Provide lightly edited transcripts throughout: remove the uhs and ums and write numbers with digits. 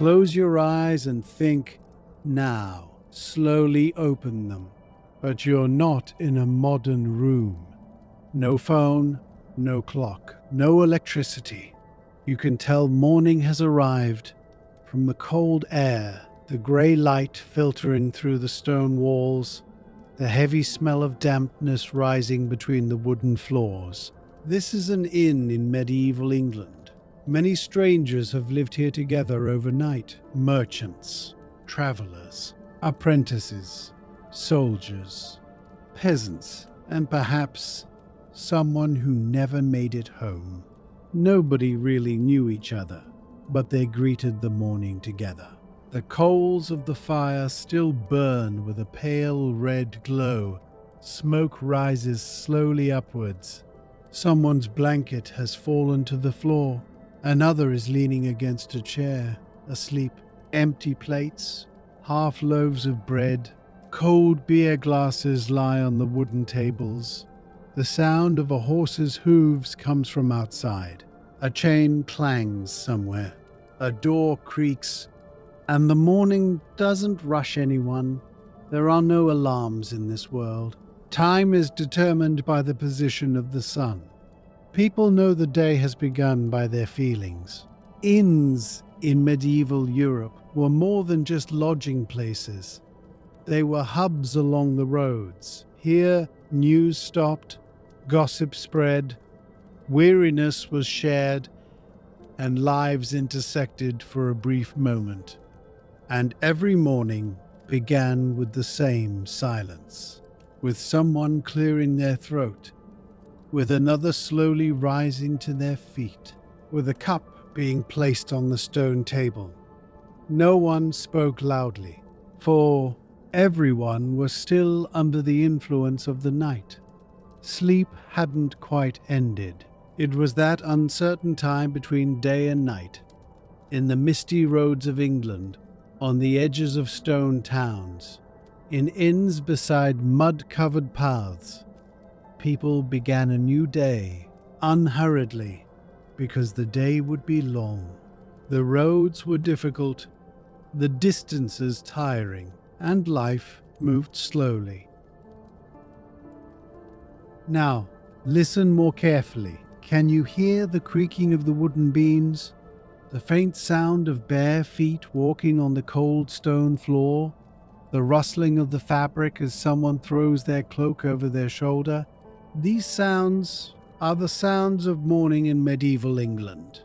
Close your eyes and think now. Slowly open them. But you're not in a modern room. No phone, no clock, no electricity. You can tell morning has arrived from the cold air, the grey light filtering through the stone walls, the heavy smell of dampness rising between the wooden floors. This is an inn in medieval England. Many strangers have lived here together overnight. Merchants, travelers, apprentices, soldiers, peasants, and perhaps someone who never made it home. Nobody really knew each other, but they greeted the morning together. The coals of the fire still burn with a pale red glow. Smoke rises slowly upwards. Someone's blanket has fallen to the floor. Another is leaning against a chair, asleep. Empty plates, half loaves of bread, cold beer glasses lie on the wooden tables. The sound of a horse's hooves comes from outside. A chain clangs somewhere. A door creaks. And the morning doesn't rush anyone. There are no alarms in this world. Time is determined by the position of the sun. People know the day has begun by their feelings. Inns in medieval Europe were more than just lodging places. They were hubs along the roads. Here, news stopped, gossip spread, weariness was shared, and lives intersected for a brief moment. And every morning began with the same silence, with someone clearing their throat, with another slowly rising to their feet, with a cup being placed on the stone table. No one spoke loudly, for everyone was still under the influence of the night. Sleep hadn't quite ended. It was that uncertain time between day and night, in the misty roads of England, on the edges of stone towns, in inns beside mud-covered paths. People began a new day, unhurriedly, because the day would be long. The roads were difficult, the distances tiring, and life moved slowly. Now, listen more carefully. Can you hear the creaking of the wooden beams? The faint sound of bare feet walking on the cold stone floor? The rustling of the fabric as someone throws their cloak over their shoulder? These sounds are the sounds of morning in medieval England.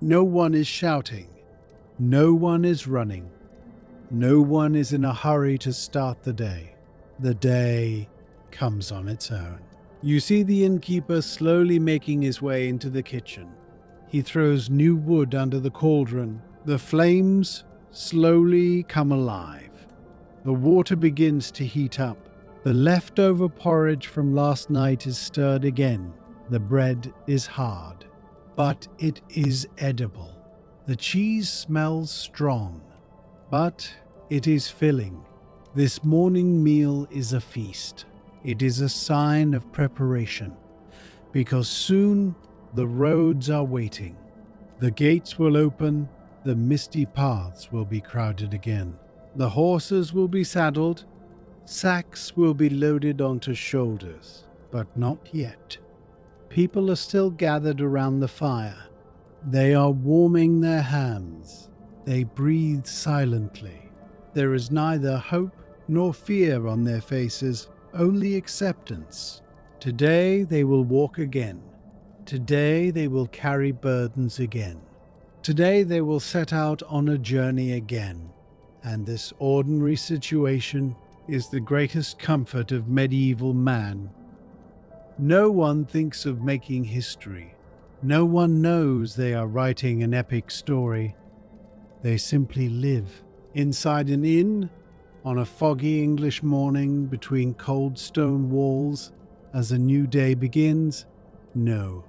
No one is shouting. No one is running. No one is in a hurry to start the day. The day comes on its own. You see the innkeeper slowly making his way into the kitchen. He throws new wood under the cauldron. The flames slowly come alive. The water begins to heat up. The leftover porridge from last night is stirred again. The bread is hard, but it is edible. The cheese smells strong, but it is filling. This morning meal is a feast. It is a sign of preparation, because soon the roads are waiting. The gates will open, the misty paths will be crowded again. The horses will be saddled, sacks will be loaded onto shoulders, but not yet. People are still gathered around the fire. They are warming their hands. They breathe silently. There is neither hope nor fear on their faces, only acceptance. Today they will walk again. Today they will carry burdens again. Today they will set out on a journey again. And this ordinary situation is the greatest comfort of medieval man. No one thinks of making history. No one knows they are writing an epic story. They simply live inside an inn on a foggy English morning between cold stone walls as a new day begins. No,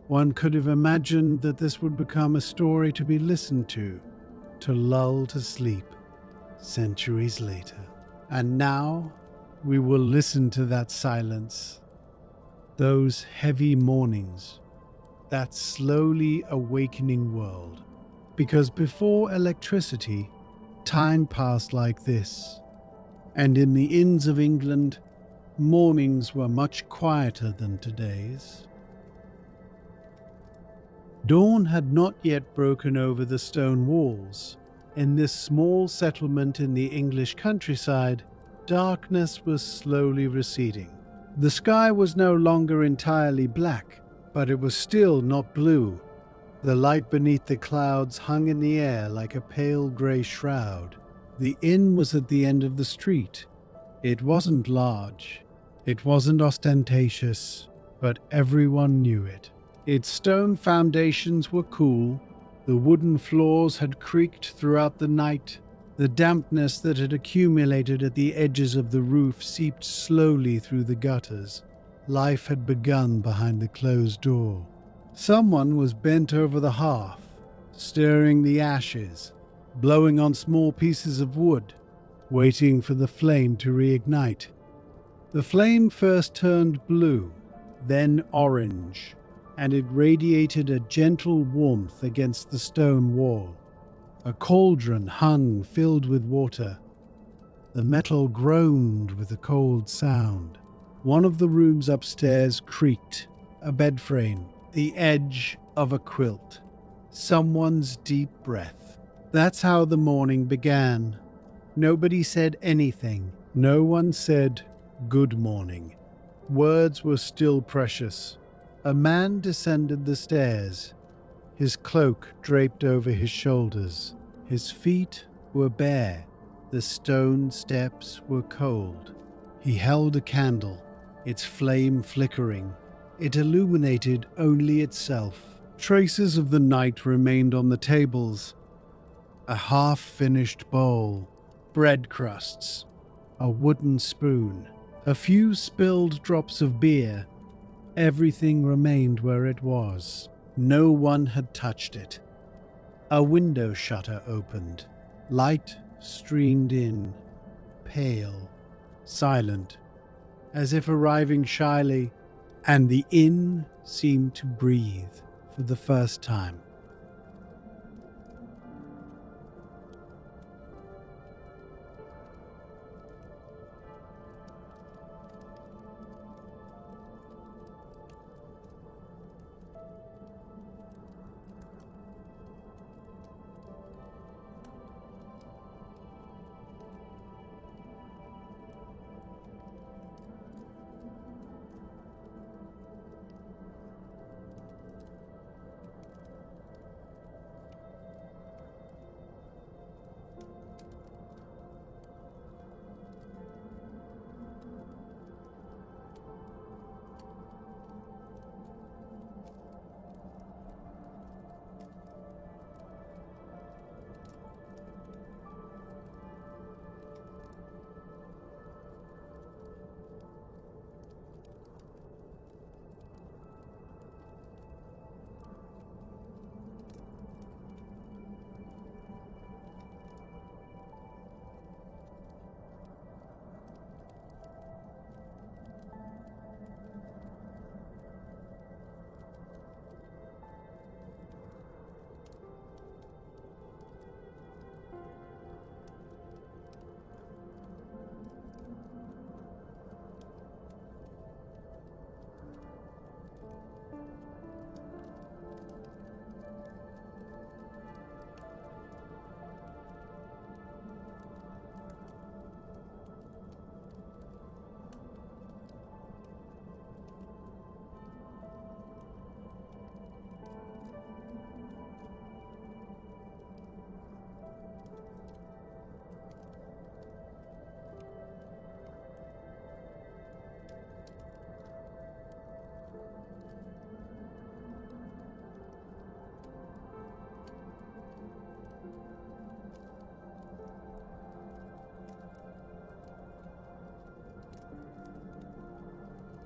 one could have imagined that this would become a story to be listened to lull to sleep centuries later. And now we will listen to that silence, those heavy mornings, that slowly awakening world. because before electricity, time passed like this. And in the inns of England, mornings were much quieter than today's. Dawn had not yet broken over the stone walls. In this small settlement in the English countryside, darkness was slowly receding. The sky was no longer entirely black, but it was still not blue. The light beneath the clouds hung in the air like a pale grey shroud. The inn was at the end of the street. It wasn't large. It wasn't ostentatious, but everyone knew it. Its stone foundations were cool. The wooden floors had creaked throughout the night. The dampness that had accumulated at the edges of the roof seeped slowly through the gutters. Life had begun behind the closed door. Someone was bent over the hearth, stirring the ashes, blowing on small pieces of wood, waiting for the flame to reignite. The flame first turned blue, then orange, and it radiated a gentle warmth against the stone wall. A cauldron hung filled with water. The metal groaned with a cold sound. One of the rooms upstairs creaked, a bed frame, the edge of a quilt, someone's deep breath. That's how the morning began. Nobody said anything. No one said, "Good morning." Words were still precious. A man descended the stairs, his cloak draped over his shoulders. His feet were bare. The stone steps were cold. He held a candle, its flame flickering. It illuminated only itself. Traces of the night remained on the tables. A half-finished bowl, bread crusts, a wooden spoon, a few spilled drops of beer. Everything remained where it was. No one had touched it. A window shutter opened. Light streamed in, pale, silent, as if arriving shyly, and the inn seemed to breathe for the first time.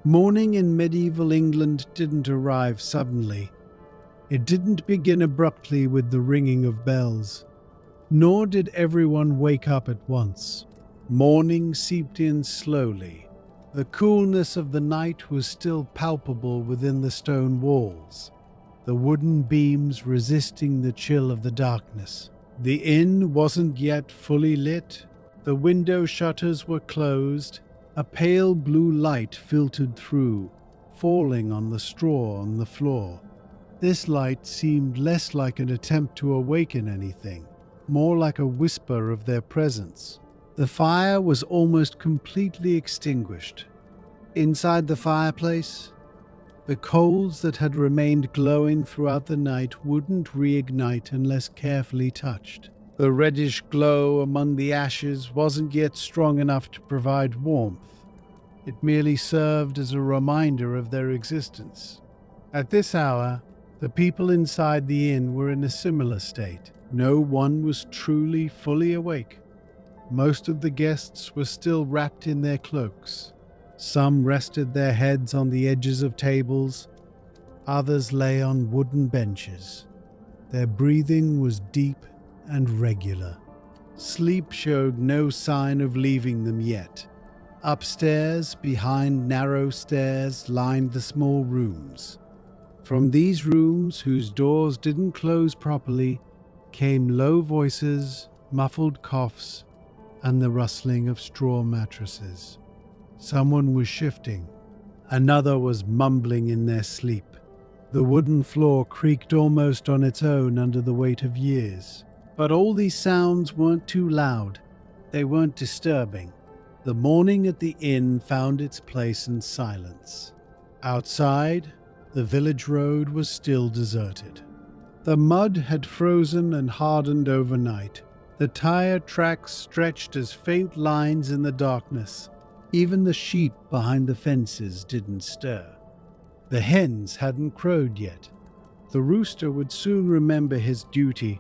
Morning in medieval England didn't arrive suddenly. It didn't begin abruptly with the ringing of bells, nor did everyone wake up at once. Morning seeped in slowly. The coolness of the night was still palpable within the stone walls. the wooden beams resisting the chill of the darkness. The inn wasn't yet fully lit. The window shutters were closed. A pale blue light filtered through, falling on the straw on the floor. This light seemed less like an attempt to awaken anything, more like a whisper of their presence. The fire was almost completely extinguished. Inside the fireplace, the coals that had remained glowing throughout the night wouldn't reignite unless carefully touched. The reddish glow among the ashes wasn't yet strong enough to provide warmth. It merely served as a reminder of their existence. At this hour, the people inside the inn were in a similar state. No one was truly fully awake. Most of the guests were still wrapped in their cloaks. Some rested their heads on the edges of tables. Others lay on wooden benches. Their breathing was deep and regular. Sleep showed no sign of leaving them yet. Upstairs, behind narrow stairs, lined the small rooms. From these rooms, whose doors didn't close properly, came low voices, muffled coughs, and the rustling of straw mattresses. Someone was shifting. Another was mumbling in their sleep. The wooden floor creaked almost on its own under the weight of years. But all these sounds weren't too loud. They weren't disturbing. The morning at the inn found its place in silence. Outside, the village road was still deserted. The mud had frozen and hardened overnight. The tire tracks stretched as faint lines in the darkness. Even the sheep behind the fences didn't stir. The hens hadn't crowed yet. The rooster would soon remember his duty.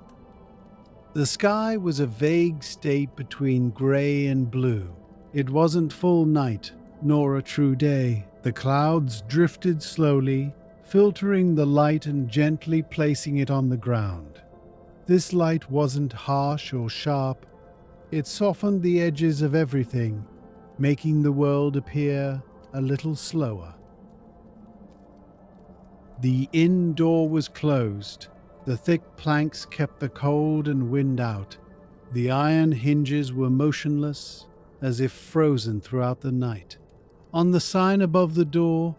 The sky was a vague state between gray and blue. It wasn't full night, nor a true day. The clouds drifted slowly, filtering the light and gently placing it on the ground. This light wasn't harsh or sharp. It softened the edges of everything, making the world appear a little slower. The inn door was closed. The thick planks kept the cold and wind out. The iron hinges were motionless, as if frozen throughout the night. On the sign above the door,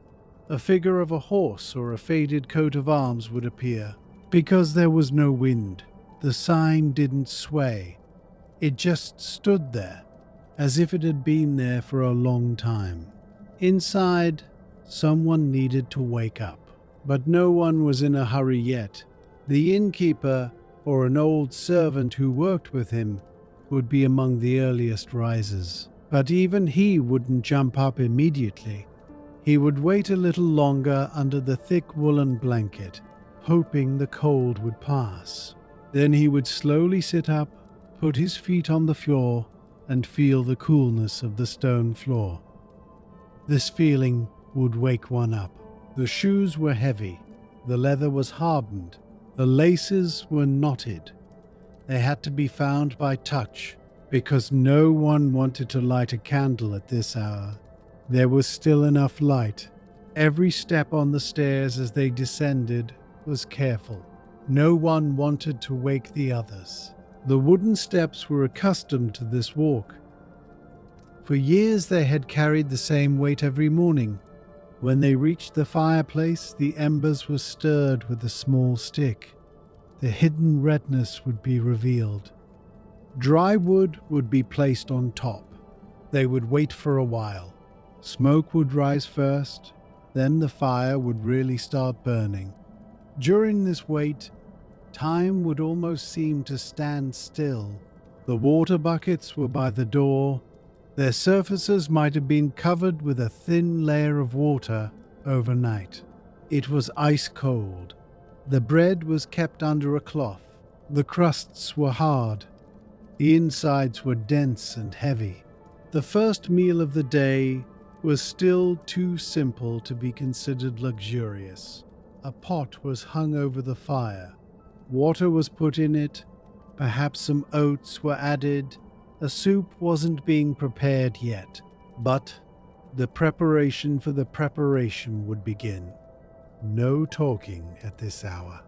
a figure of a horse or a faded coat of arms would appear. Because there was no wind, the sign didn't sway. It just stood there, as if it had been there for a long time. Inside, someone needed to wake up, but no one was in a hurry yet. The innkeeper, or an old servant who worked with him, would be among the earliest risers. But even he wouldn't jump up immediately. He would wait a little longer under the thick woolen blanket, hoping the cold would pass. Then he would slowly sit up, put his feet on the floor, and feel the coolness of the stone floor. This feeling would wake one up. The shoes were heavy. The leather was hardened. The laces were knotted. They had to be found by touch, because no one wanted to light a candle at this hour. There was still enough light. Every step on the stairs as they descended was careful. No one wanted to wake the others. The wooden steps were accustomed to this walk. For years they had carried the same weight every morning. When they reached the fireplace, the embers were stirred with a small stick. The hidden redness would be revealed. Dry wood would be placed on top. They would wait for a while. Smoke would rise first, then the fire would really start burning. During this wait, time would almost seem to stand still. The water buckets were by the door. Their surfaces might have been covered with a thin layer of water overnight. It was ice cold. The bread was kept under a cloth. The crusts were hard. The insides were dense and heavy. The first meal of the day was still too simple to be considered luxurious. A pot was hung over the fire. Water was put in it. Perhaps some oats were added. A soup wasn't being prepared yet, but the preparation for the preparation would begin. no talking at this hour.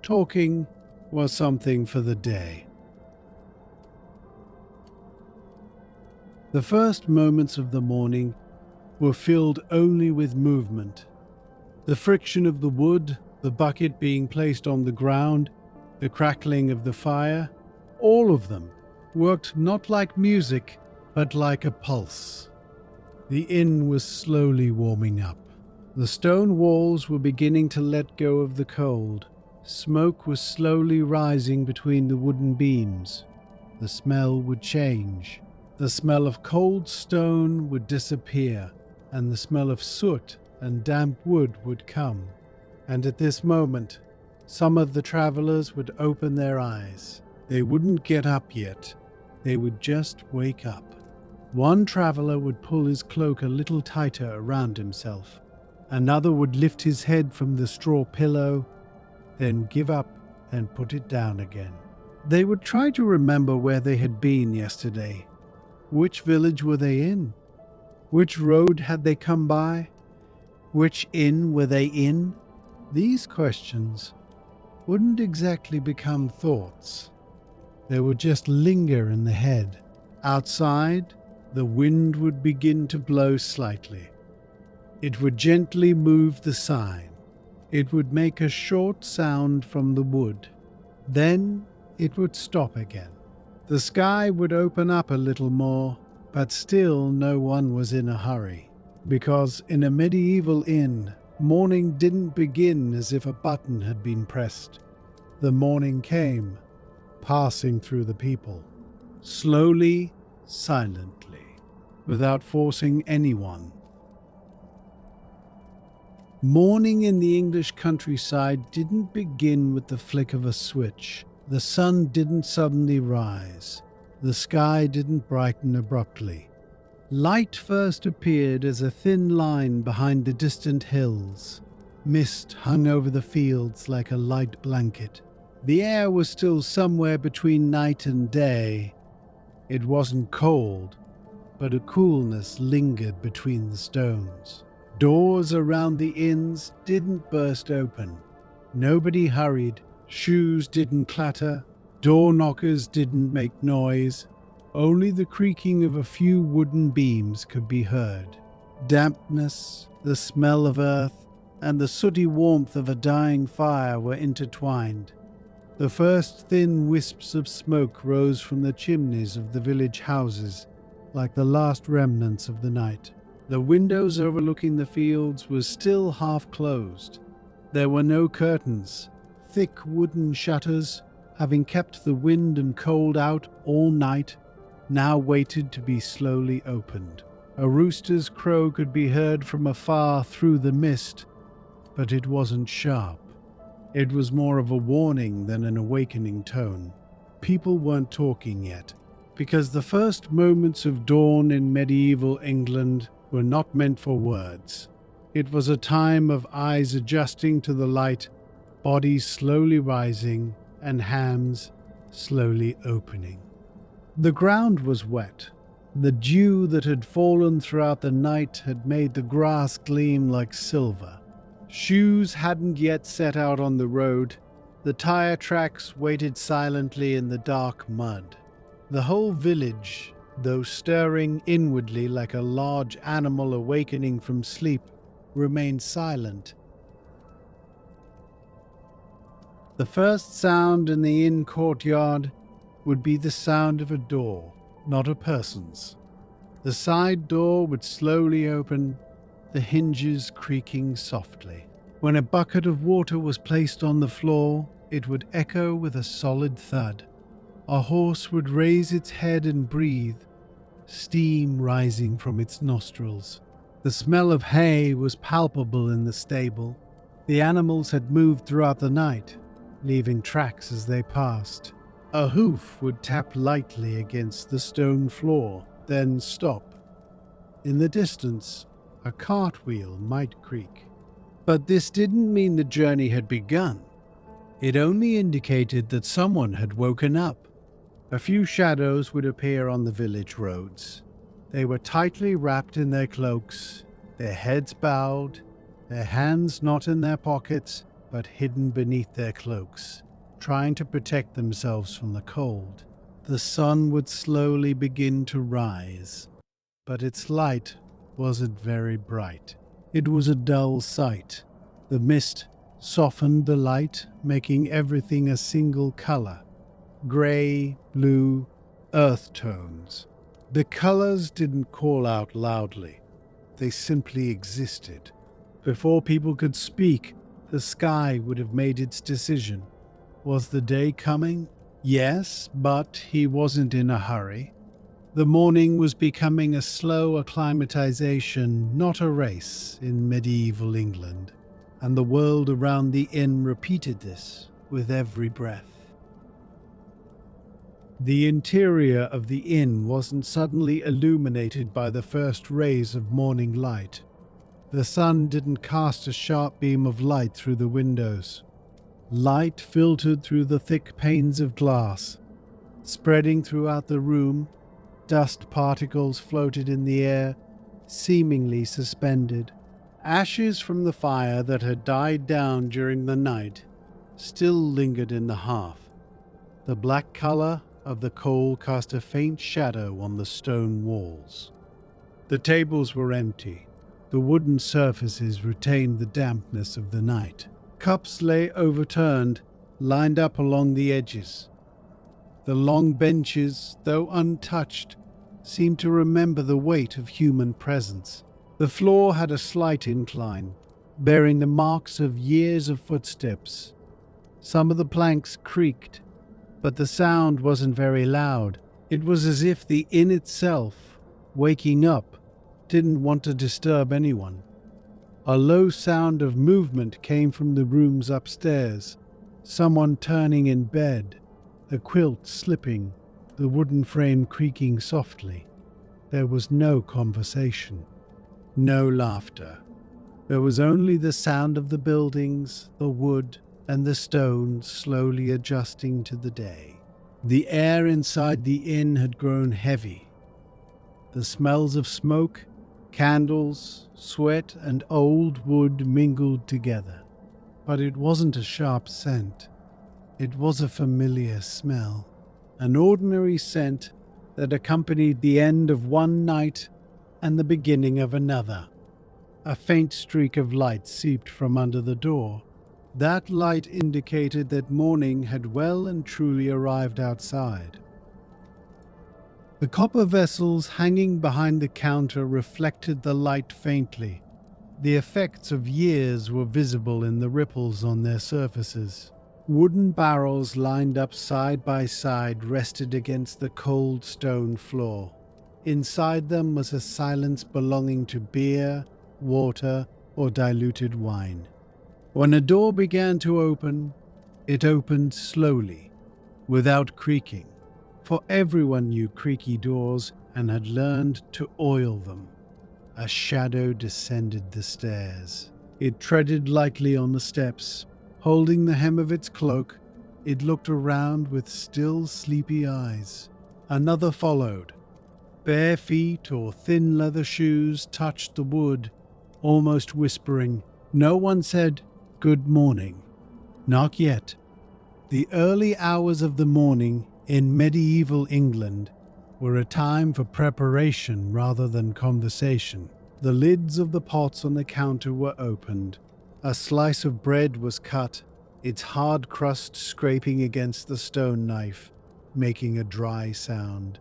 Talking was something for the day. The first moments of the morning were filled only with movement. The friction of the wood, the bucket being placed on the ground, the crackling of the fire, all of them worked not like music, but like a pulse. The inn was slowly warming up. The stone walls were beginning to let go of the cold. Smoke was slowly rising between the wooden beams. The smell would change. The smell of cold stone would disappear, and the smell of soot and damp wood would come. And at this moment, some of the travelers would open their eyes. They wouldn't get up yet. They would just wake up. One traveler would pull his cloak a little tighter around himself. Another would lift his head from the straw pillow, then give up and put it down again. They would try to remember where they had been yesterday. Which village were they in? Which road had they come by? Which inn were they in? These questions wouldn't exactly become thoughts. They would just linger in the head. Outside, the wind would begin to blow slightly. It would gently move the sign. It would make a short sound from the wood. Then it would stop again. The sky would open up a little more, but still no one was in a hurry. Because in a medieval inn, morning didn't begin as if a button had been pressed. The morning came, passing through the people, slowly, silently, without forcing anyone. Morning in the English countryside didn't begin with the flick of a switch. The sun didn't suddenly rise. The sky didn't brighten abruptly. Light first appeared as a thin line behind the distant hills. Mist hung over the fields like a light blanket. The air was still somewhere between night and day. It wasn't cold, but a coolness lingered between the stones. Doors around the inns didn't burst open. Nobody hurried. Shoes didn't clatter. Door knockers didn't make noise. Only the creaking of a few wooden beams could be heard. Dampness, the smell of earth, and the sooty warmth of a dying fire were intertwined. The first thin wisps of smoke rose from the chimneys of the village houses, like the last remnants of the night. The windows overlooking the fields were still half closed. There were no curtains. Thick wooden shutters, having kept the wind and cold out all night, now waited to be slowly opened. A rooster's crow could be heard from afar through the mist, but it wasn't sharp. It was more of a warning than an awakening tone. People weren't talking yet, because the first moments of dawn in medieval England were not meant for words. It was a time of eyes adjusting to the light, bodies slowly rising, and hands slowly opening. The ground was wet. The dew that had fallen throughout the night had made the grass gleam like silver. Shoes hadn't yet set out on the road. The tire tracks waited silently in the dark mud. The whole village, though stirring inwardly like a large animal awakening from sleep, remained silent. The first sound in the inn courtyard would be the sound of a door, not a person's. The side door would slowly open, the hinges creaking softly. When a bucket of water was placed on the floor, it would echo with a solid thud. A horse would raise its head and breathe, steam rising from its nostrils. The smell of hay was palpable in the stable. The animals had moved throughout the night, leaving tracks as they passed. A hoof would tap lightly against the stone floor, then stop. In the distance, a cartwheel might creak. But this didn't mean the journey had begun. It only indicated that someone had woken up. A few shadows would appear on the village roads. They were tightly wrapped in their cloaks, their heads bowed, their hands not in their pockets but hidden beneath their cloaks, trying to protect themselves from the cold. The sun would slowly begin to rise, but its light wasn't very bright. It was a dull sight. The mist softened the light, making everything a single color: gray, blue, earth tones. The colors didn't call out loudly. They simply existed. Before people could speak, the sky would have made its decision. Was the day coming? Yes, but he wasn't in a hurry. The morning was becoming a slow acclimatization, not a race, in medieval England, and the world around the inn repeated this with every breath. The interior of the inn wasn't suddenly illuminated by the first rays of morning light. The sun didn't cast a sharp beam of light through the windows. Light filtered through the thick panes of glass, spreading throughout the room. Dust particles floated in the air, seemingly suspended. Ashes from the fire that had died down during the night still lingered in the hearth. The black color of the coal cast a faint shadow on the stone walls. The tables were empty. The wooden surfaces retained the dampness of the night. Cups lay overturned, lined up along the edges. The long benches, though untouched, seemed to remember the weight of human presence. The floor had a slight incline, bearing the marks of years of footsteps. Some of the planks creaked, but the sound wasn't very loud. It was as if the inn itself, waking up, didn't want to disturb anyone. A low sound of movement came from the rooms upstairs, someone turning in bed, the quilt slipping, the wooden frame creaking softly. There was no conversation, no laughter. There was only the sound of the buildings, the wood, and the stone slowly adjusting to the day. The air inside the inn had grown heavy. The smells of smoke, candles, sweat, and old wood mingled together. But it wasn't a sharp scent. It was a familiar smell, an ordinary scent that accompanied the end of one night and the beginning of another. A faint streak of light seeped from under the door. That light indicated that morning had well and truly arrived outside. The copper vessels hanging behind the counter reflected the light faintly. The effects of years were visible in the ripples on their surfaces. Wooden barrels lined up side by side rested against the cold stone floor. Inside them was a silence belonging to beer, water, or diluted wine. When a door began to open, it opened slowly, without creaking, for everyone knew creaky doors and had learned to oil them. A shadow descended the stairs. It treaded lightly on the steps. Holding the hem of its cloak, it looked around with still sleepy eyes. Another followed. Bare feet or thin leather shoes touched the wood, almost whispering. No one said, "Good morning." Not yet. The early hours of the morning in medieval England were a time for preparation rather than conversation. The lids of the pots on the counter were opened. A slice of bread was cut, its hard crust scraping against the stone knife, making a dry sound.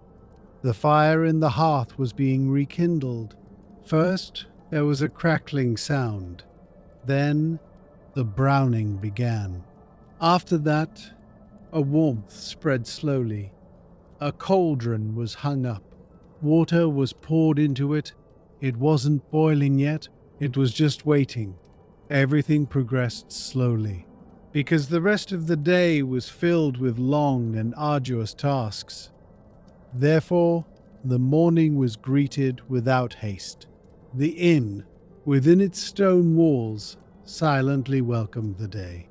The fire in the hearth was being rekindled. First, there was a crackling sound. Then, the browning began. After that, a warmth spread slowly. A cauldron was hung up. Water was poured into it. It wasn't boiling yet. It was just waiting. Everything progressed slowly, because the rest of the day was filled with long and arduous tasks. Therefore, the morning was greeted without haste. The inn, within its stone walls, silently welcomed the day.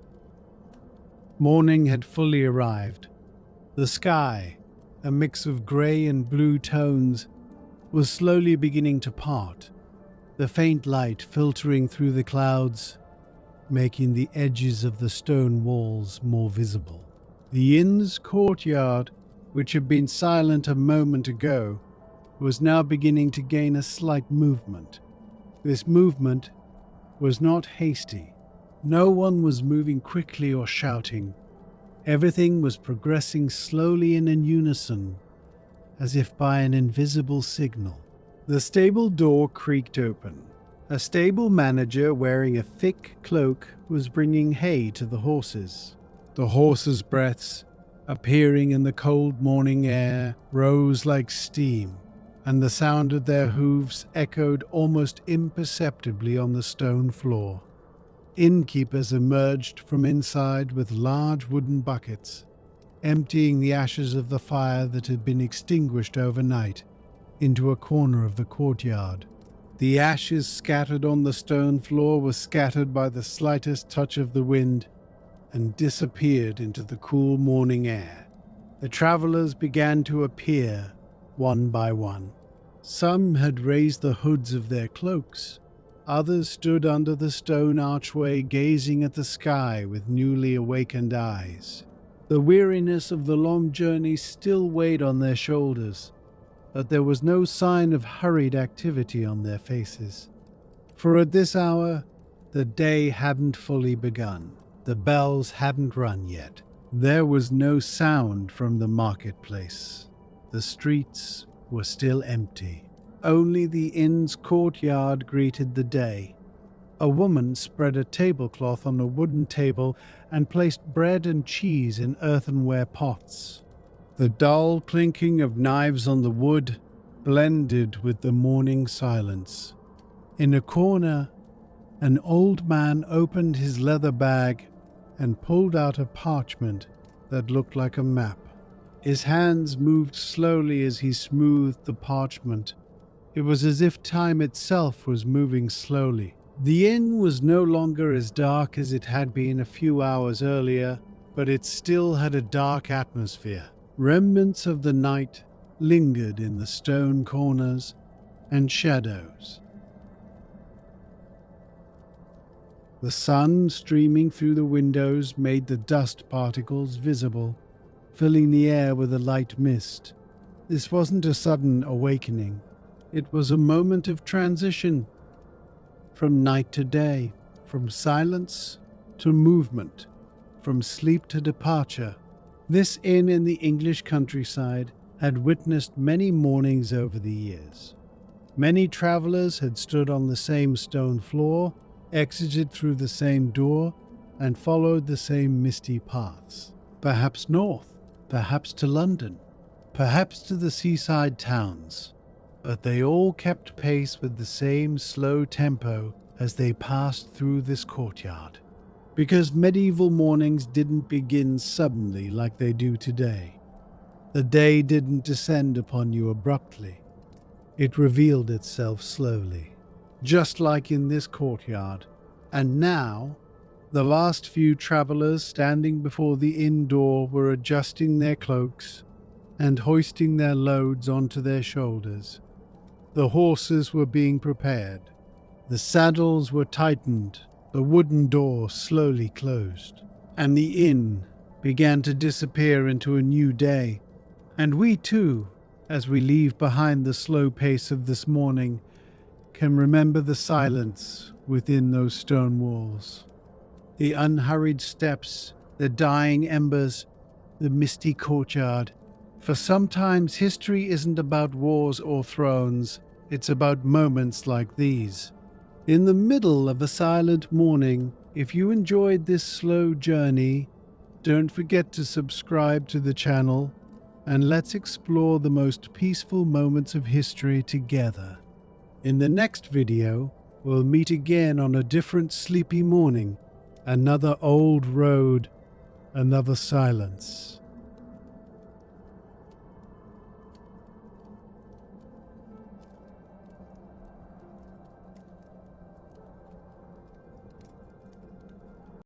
Morning had fully arrived. The sky, a mix of grey and blue tones, was slowly beginning to part. the faint light filtering through the clouds, making the edges of the stone walls more visible. The inn's courtyard, which had been silent a moment ago, was now beginning to gain a slight movement. This movement was not hasty. No one was moving quickly or shouting. Everything was progressing slowly and in unison, as if by an invisible signal. The stable door creaked open. A stable manager wearing a thick cloak was bringing hay to the horses. The horses' breaths, appearing in the cold morning air, rose like steam, and the sound of their hooves echoed almost imperceptibly on the stone floor. Innkeepers emerged from inside with large wooden buckets, emptying the ashes of the fire that had been extinguished overnight into a corner of the courtyard. The ashes scattered on the stone floor were scattered by the slightest touch of the wind and disappeared into the cool morning air. The travelers began to appear, one by one. Some had raised the hoods of their cloaks. Others stood under the stone archway gazing at the sky with newly awakened eyes. The weariness of the long journey still weighed on their shoulders, but there was no sign of hurried activity on their faces. For at this hour, the day hadn't fully begun. The bells hadn't rung yet. There was no sound from the marketplace. The streets were still empty. Only the inn's courtyard greeted the day. A woman spread a tablecloth on a wooden table and placed bread and cheese in earthenware pots. The dull clinking of knives on the wood blended with the morning silence. In a corner, an old man opened his leather bag and pulled out a parchment that looked like a map. His hands moved slowly as he smoothed the parchment. It was as if time itself was moving slowly. The inn was no longer as dark as it had been a few hours earlier, but it still had a dark atmosphere. Remnants of the night lingered in the stone corners and shadows. The sun streaming through the windows made the dust particles visible, filling the air with a light mist. This wasn't a sudden awakening. It was a moment of transition, from night to day, from silence to movement, from sleep to departure. This inn in the English countryside had witnessed many mornings over the years. Many travelers had stood on the same stone floor, exited through the same door, and followed the same misty paths. Perhaps north, perhaps to London, perhaps to the seaside towns. But they all kept pace with the same slow tempo as they passed through this courtyard. Because medieval mornings didn't begin suddenly like they do today. The day didn't descend upon you abruptly. It revealed itself slowly, just like in this courtyard. And now, the last few travelers standing before the inn door were adjusting their cloaks and hoisting their loads onto their shoulders. The horses were being prepared. The saddles were tightened. The wooden door slowly closed. And the inn began to disappear into a new day. And we too, as we leave behind the slow pace of this morning, can remember the silence within those stone walls. The unhurried steps, the dying embers, the misty courtyard. For sometimes history isn't about wars or thrones, it's about moments like these. In the middle of a silent morning, if you enjoyed this slow journey, don't forget to subscribe to the channel, and let's explore the most peaceful moments of history together. In the next video, we'll meet again on a different sleepy morning, another old road, another silence.